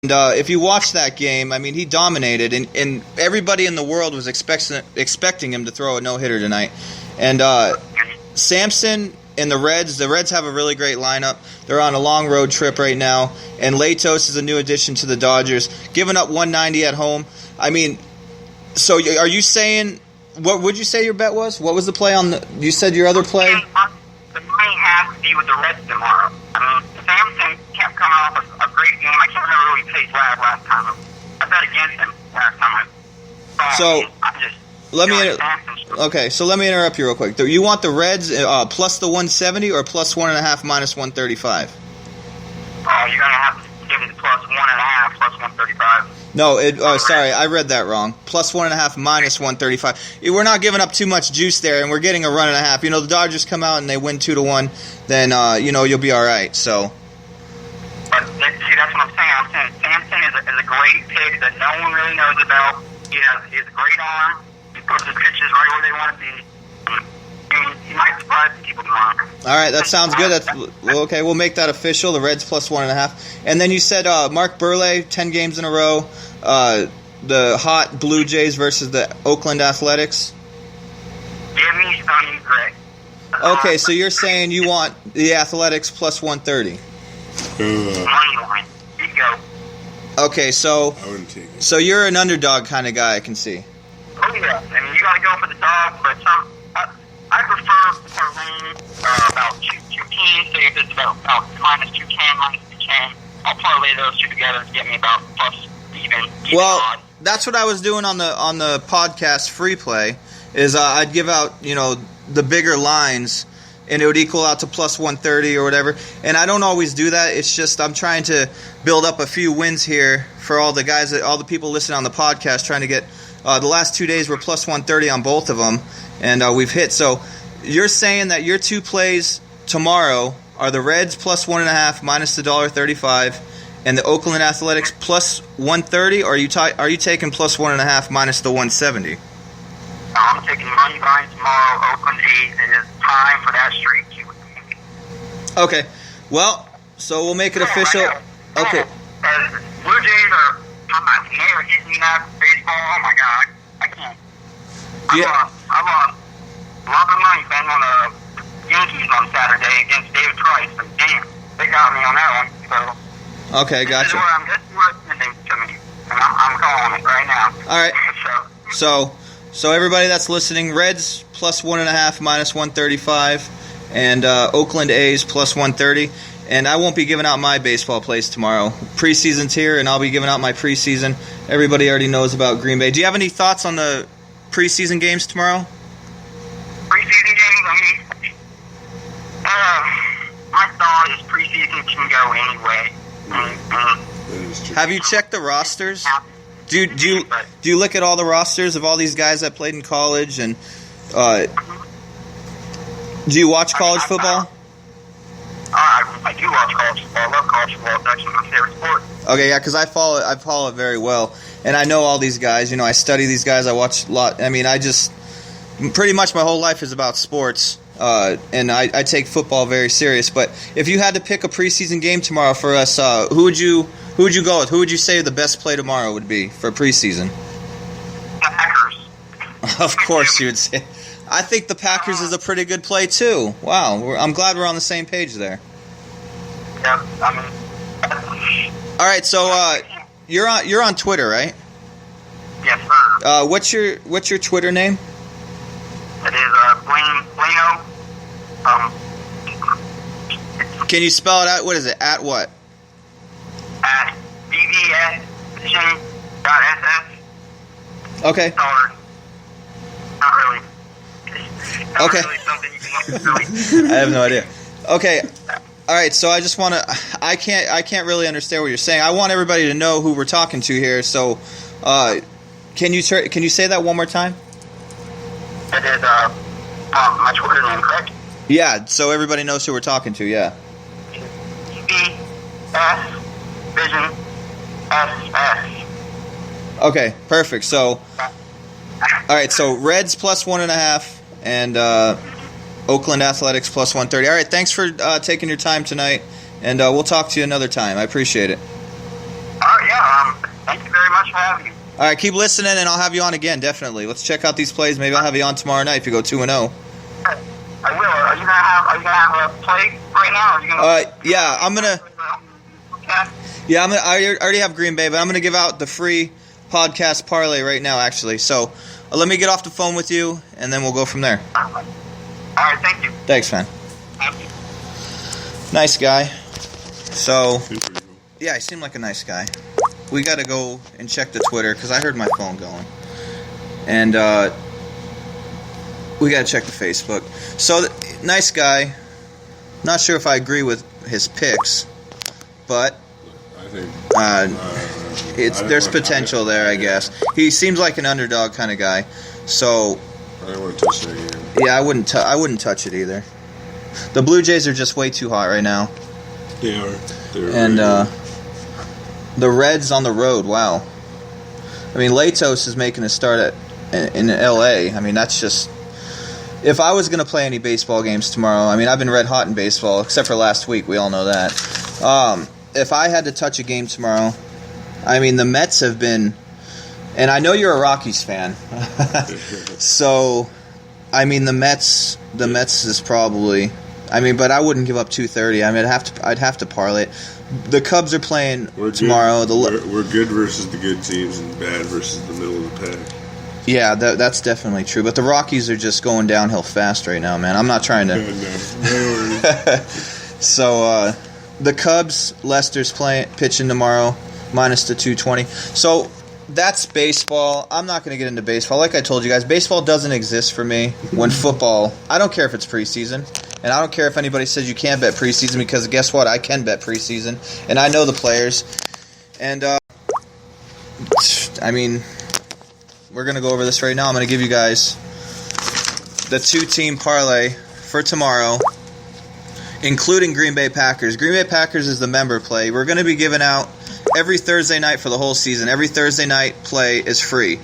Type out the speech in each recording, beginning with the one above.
And if you watch that game, I mean, he dominated, and everybody in the world was expecting him to throw a no-hitter tonight. And Sampson and the Reds have a really great lineup. They're on a long road trip right now, and Latos is a new addition to the Dodgers, giving up 190 at home. I mean, so are you saying, what would you say your bet was? What was the play on you said your other play? The money has to be with the Reds tomorrow. I mean, Sampson kept coming off a great game. I can't remember who he faced last time. I bet against him last time. So let me interrupt you real quick. You want the Reds plus the 170 or plus 1.5 minus 135? You're going to have to give me the plus 1.5 plus 135. No, sorry, I read that wrong. Plus 1.5 minus 135. We're not giving up too much juice there, and we're getting a run and a half. The Dodgers come out and they win 2-1, then you'll be all right. So. But see, that's what I'm saying. I'm saying Sampson is a great pick that no one really knows about. He has a great arm. He puts his pitches right where they want to be. He might surprise people tomorrow. All right, that sounds good. Okay. We'll make that official. The Reds plus 1.5, and then you said Mark Burley 10 games in a row. The hot Blue Jays versus the Oakland Athletics. Give me Sonny Gray. Okay, so you're saying you want the Athletics plus 130. Money line. Here you go. Okay, so I wouldn't take it. So you're an underdog kind of guy, I can see. Oh yeah, I mean you got to go for the dog, but I prefer to lean about two teams. Say if it's about minus 210, minus 210, I'll parlay those two together to get me about plus even. Well, odd. that's what I was doing on the podcast free play. Is I'd give out the bigger lines, and it would equal out to plus 130 or whatever. And I don't always do that. It's just I'm trying to build up a few wins here for all the guys, all the people listening on the podcast, trying to get the last 2 days were plus 130 on both of them, and we've hit. So you're saying that your two plays tomorrow are the Reds plus 1.5 minus the $1.35, and the Oakland Athletics plus 130, or are you taking plus 1.5 minus the 170? I'm taking money line tomorrow. Oakland A's. It is time for that streak. Okay. Well, so we'll make it official. Okay. Blue Jays are hot. They're hitting that baseball. Oh my God, I can't. I lost a lot of money betting on the Yankees on Saturday against David Price. But damn, they got me on that one. So. Okay, gotcha. This is where it's ending to me, and I'm calling it right now. All right. So everybody that's listening, Reds plus 1.5 minus 135, and Oakland A's plus 130. And I won't be giving out my baseball plays tomorrow. Preseason's here, and I'll be giving out my preseason. Everybody already knows about Green Bay. Do you have any thoughts on the preseason games tomorrow? Preseason games, I mean, my thought is preseason can go anyway. Have you checked the rosters? Do you look at all the rosters of all these guys that played in college, and do you watch college football? I do watch college football. I love college football. It's actually my favorite sport. Okay, yeah, because I follow it very well, and I know all these guys. I study these guys. I watch a lot. I mean, pretty much my whole life is about sports, and I take football very serious. But if you had to pick a preseason game tomorrow for us, who would you go with? Who would you say the best play tomorrow would be for preseason? The Packers. Of course you would say. I think the Packers is a pretty good play too. Wow, I'm glad we're on the same page there. Yeah, I mean. All right, so you're on Twitter, right? Yes, sir. What's your Twitter name? It is Blano. Can you spell it out? What is it? At what? At BBS.ss. Okay. Not really. Not Okay. really something you can really. I have no idea. Okay. All right, so I just want to. I can't really understand what you're saying. I want everybody to know who we're talking to here. So, can you say that one more time? It is my Twitter name, correct? Yeah. So everybody knows who we're talking to. Yeah. BS Vision SS. Okay. Perfect. So, all right. So Reds plus 1.5 and Oakland Athletics plus 130. All right. Thanks for taking your time tonight, and we'll talk to you another time. I appreciate it. All right. yeah, thank you very much for having me. All right, keep listening, and I'll have you on again, definitely. Let's check out these plays. Maybe I'll have you on tomorrow night if you go 2-0. I will. Are you gonna have a play right now? Or are you gonna? Yeah, I'm gonna. Okay. Yeah, I already have Green Bay, but I'm gonna give out the free podcast parlay right now, actually. So let me get off the phone with you, and then we'll go from there. All right, thank you. Thanks, man. Nice guy. So, yeah, he seemed like a nice guy. We got to go and check the Twitter because I heard my phone going. And we got to check the Facebook. So, nice guy. Not sure if I agree with his picks, but I think there's potential there, I guess. He seems like an underdog kind of guy. So, I don't want to touch that game. yeah, I wouldn't touch it either. The Blue Jays are just way too hot right now. They are. And the Reds on the road, wow. I mean, Latos is making a start in L.A. I mean, that's just... If I was going to play any baseball games tomorrow, I mean, I've been red hot in baseball, except for last week. We all know that. If I had to touch a game tomorrow, I mean, the Mets have been... And I know you're a Rockies fan. So, I mean, the Mets is probably... I mean, but I wouldn't give up 230. I mean, I'd have to parlay it. The Cubs are playing tomorrow. We're good versus the good teams and bad versus the middle of the pack. Yeah, that's definitely true. But the Rockies are just going downhill fast right now, man. I'm not trying to. So the Cubs, Lester's pitching tomorrow, minus the 220. So that's baseball. I'm not going to get into baseball. Like I told you guys, baseball doesn't exist for me. When football, I don't care if it's preseason. And I don't care if anybody says you can't bet preseason, because guess what? I can bet preseason. And I know the players. And, I mean, we're going to go over this right now. I'm going to give you guys the 2-team parlay for tomorrow, including Green Bay Packers. Green Bay Packers is the member play. We're going to be giving out every Thursday night for the whole season. Every Thursday night play is free.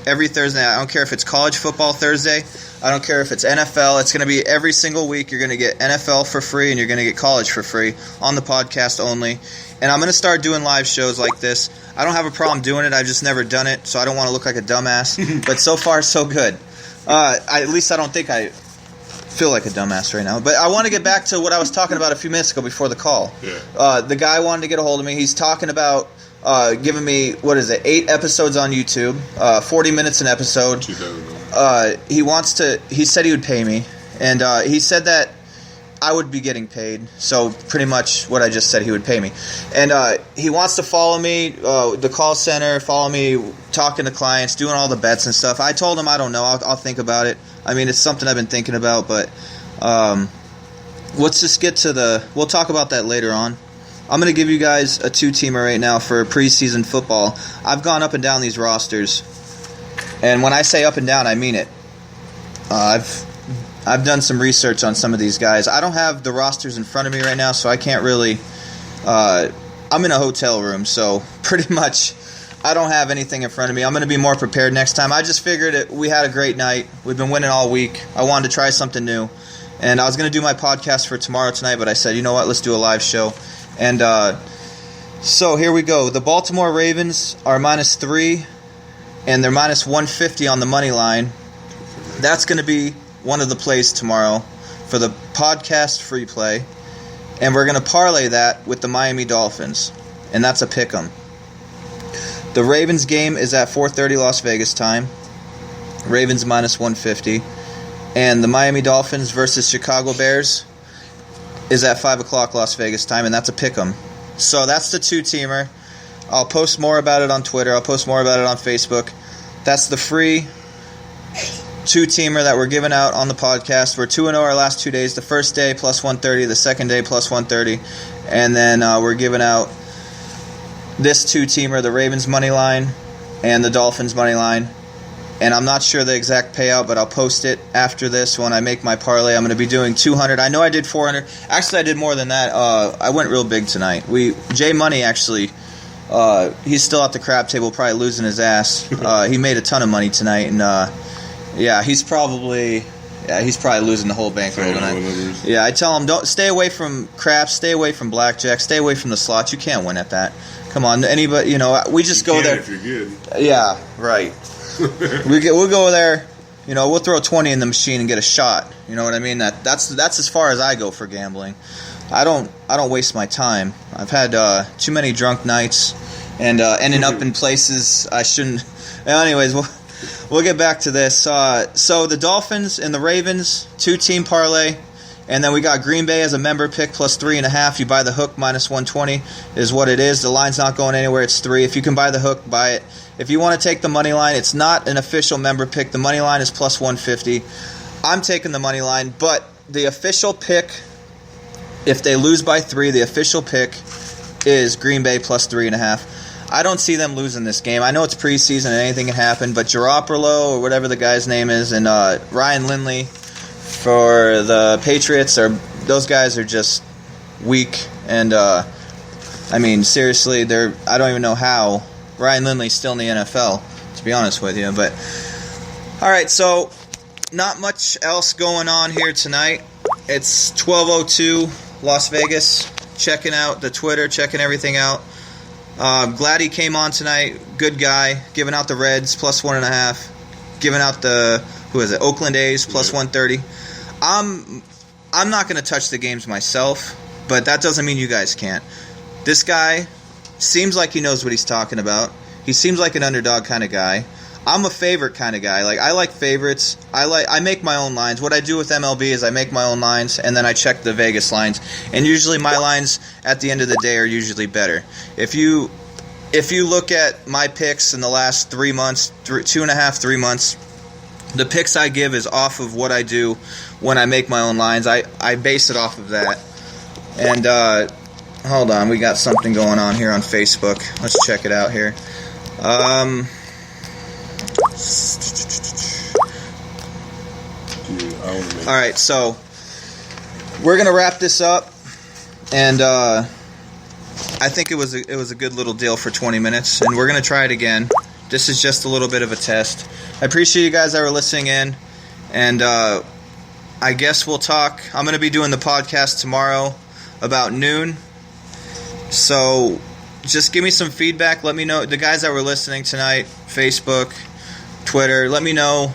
Every Thursday night. I don't care if it's college football Thursday. I don't care if it's NFL. It's going to be every single week. You're going to get NFL for free, and you're going to get college for free on the podcast only. And I'm going to start doing live shows like this. I don't have a problem doing it. I've just never done it, so I don't want to look like a dumbass. But so far, so good. At least I don't think I feel like a dumbass right now. But I want to get back to what I was talking about a few minutes ago before the call. Yeah. The guy wanted to get a hold of me. He's talking about giving me, 8 episodes on YouTube, 40 minutes an episode. He said he would pay me, and he said that I would be getting paid, so pretty much what I just said, he would pay me. And he wants to follow me, the call center, follow me, talking to clients, doing all the bets and stuff. I told him I don't know, I'll think about it. I mean, it's something I've been thinking about, but let's just get to we'll talk about that later on. I'm going to give you guys a 2-teamer right now for preseason football. I've gone up and down these rosters. And when I say up and down, I mean it. I've done some research on some of these guys. I don't have the rosters in front of me right now, so I can't really... I'm in a hotel room, so pretty much I don't have anything in front of me. I'm going to be more prepared next time. I just figured we had a great night. We've been winning all week. I wanted to try something new. And I was going to do my podcast for tomorrow tonight, but I said, you know what, let's do a live show. And so here we go. The Baltimore Ravens are minus 3. And they're minus 150 on the money line. That's going to be one of the plays tomorrow for the podcast free play. And we're going to parlay that with the Miami Dolphins. And that's a pick 'em. The Ravens game is at 4:30 Las Vegas time. Ravens minus 150. And the Miami Dolphins versus Chicago Bears is at 5 o'clock Las Vegas time. And that's a pick 'em. So that's the 2-teamer. I'll post more about it on Twitter. I'll post more about it on Facebook. That's the free 2-teamer that we're giving out on the podcast. We're 2-0 our last 2 days. The first day, plus 130. The second day, plus 130. And then we're giving out this 2-teamer, the Ravens money line and the Dolphins money line. And I'm not sure the exact payout, but I'll post it after this when I make my parlay. I'm going to be doing 200. I know I did 400. Actually, I did more than that. I went real big tonight. Jay Money actually... he's still at the crap table, probably losing his ass. He made a ton of money tonight, and he's probably losing the whole bankroll tonight. Yeah, I tell him, don't stay away from craps, stay away from blackjack, stay away from the slots. You can't win at that. Come on, anybody, we just go there. If you're good. Yeah, right. We'll go there. We'll throw 20 in the machine and get a shot. You know what I mean? That's as far as I go for gambling. I don't waste my time. I've had too many drunk nights and ending up in places I shouldn't. Anyways, we'll get back to this. So the Dolphins and the Ravens, 2-team parlay. And then we got Green Bay as a member pick plus 3.5. You buy the hook minus 120 is what it is. The line's not going anywhere. It's 3. If you can buy the hook, buy it. If you want to take the money line, it's not an official member pick. The money line is plus 150. I'm taking the money line, but the official pick, if they lose by 3, the official pick is Green Bay plus 3.5. I don't see them losing this game. I know it's preseason and anything can happen, but Garoppolo or whatever the guy's name is and Ryan Lindley for the Patriots, those guys are just weak. And, seriously, I don't even know how Ryan Lindley's still in the NFL, to be honest with you. But, all right, so not much else going on here tonight. It's 12:02 Las Vegas. Checking out the Twitter, checking everything out. Glad he came on tonight. Good guy. Giving out the Reds plus 1.5. Giving out the Oakland A's plus 130. I'm not going to touch the games myself, but that doesn't mean you guys can't. This guy seems like he knows what he's talking about. He seems like an underdog kind of guy. I'm a favorite kind of guy. Like, I like favorites. I make my own lines. What I do with MLB is I make my own lines, and then I check the Vegas lines. And usually my lines at the end of the day are usually better. If you look at my picks in the last 3 months, 2.5, 3 months, the picks I give is off of what I do when I make my own lines. I base it off of that. And, hold on, we got something going on here on Facebook. Let's check it out here. Alright, so we're going to wrap this up. And, I think it was a good little deal for 20 minutes. And we're going to try it again. This is just a little bit of a test. I appreciate you guys that were listening in, and I guess we'll talk. I'm going to be doing the podcast tomorrow about noon, so just give me some feedback. Let me know, the guys that were listening tonight, Facebook, Twitter, let me know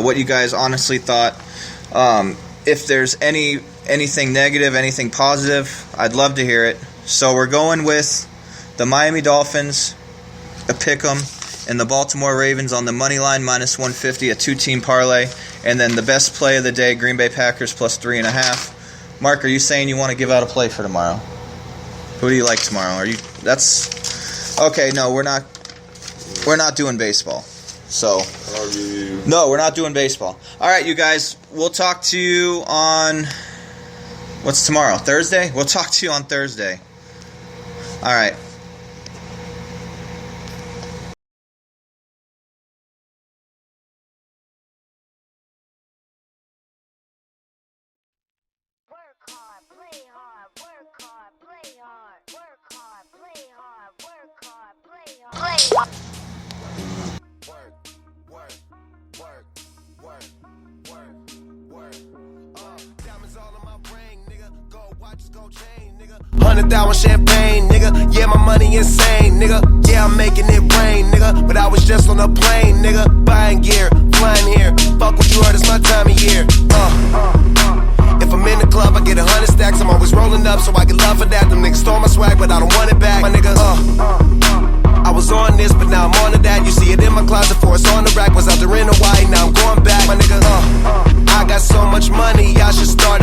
what you guys honestly thought. If there's anything negative, anything positive, I'd love to hear it. So we're going with the Miami Dolphins, a pick'em, and the Baltimore Ravens on the money line minus 150, a 2-team parlay, and then the best play of the day, Green Bay Packers plus 3.5. Mark, are you saying you want to give out a play for tomorrow? Who do you like tomorrow? That's okay. No, we're not doing baseball. So no, we're not doing baseball. All right, you guys, we'll talk to you on what's tomorrow? Thursday? We'll talk to you on Thursday. All right. $100,000 champagne, nigga. Yeah, my money insane, nigga. Yeah, I'm making it rain, nigga. But I was just on a plane, nigga. Buying gear, flying here. Fuck what you heard, it's my time of year. If I'm in the club, I get 100 stacks. I'm always rolling up, so I get love for that. Them niggas stole my swag, but I don't want it back, my nigga. I was on this, but now I'm on to that. You see it in my closet, for it's on the rack. Was out there in Hawaii, now I'm going back, my nigga. I got so much money, I should start